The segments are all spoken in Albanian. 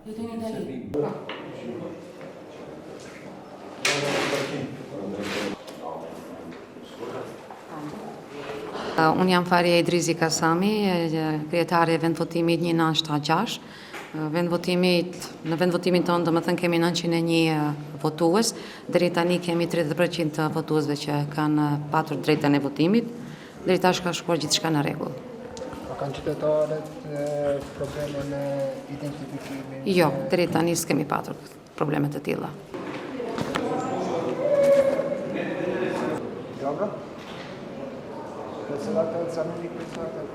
Unë jam Faria Idrizi Kasami, kryetare e vendvotimit 1976. Në vendvotimin tonë do më thënë kemi 901 votues, deri tani kemi 30% të votuesve që kanë patur drejtën e votimit, deri tash ka shkuar gjithçka në rregull. A kanë qytetarët probleme me identifikimin? Jo, deri tani s'kemi patur probleme të tilla. Dobra? Председател заместник председател.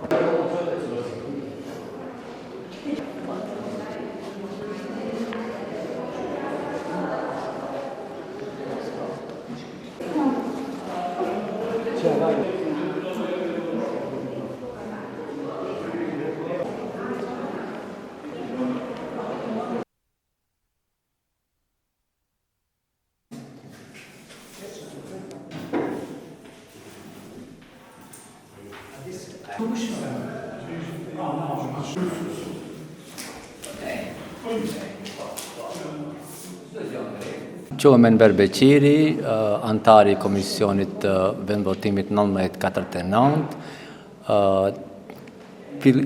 Quhem Enver Beqiri, antari i Komisionit të vendvotimit 1949.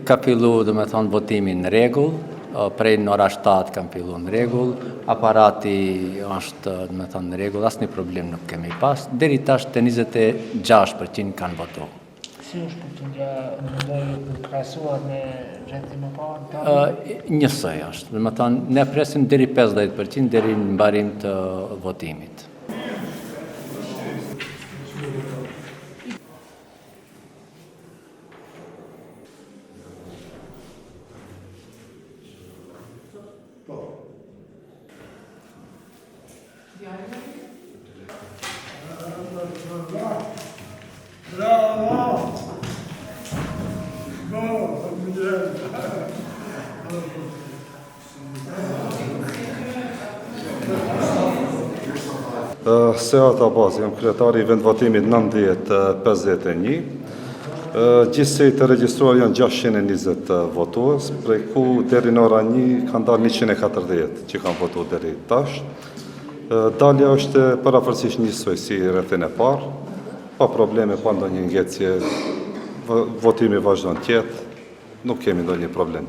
Ka fillu, domethënë, votimi në rregull, prej në ora 7 kam fillu në rregull, aparati është, domethënë, në rregull, asnjë problem nuk kemi pas, deri tash te 26% kanë votuar. Si është përqindja në krahasuar me rrethin më parë? Njësoj është. Domethënë, ne presim deri 50% deri në mbarim të votimit. Seat Abbasi, jam kryetari i vendvotimit 1951. Gjithsej të regjistruar janë 620 votues, prej ku deri në ora 1 kanë dalë 140 që kanë votuar deri tash. Dalja është parafërsisht njësoj si rrethin e parë, pa probleme, pa ndonjë ngecje, votimi vazhdon tjetë, nuk kemi ndonjë problem.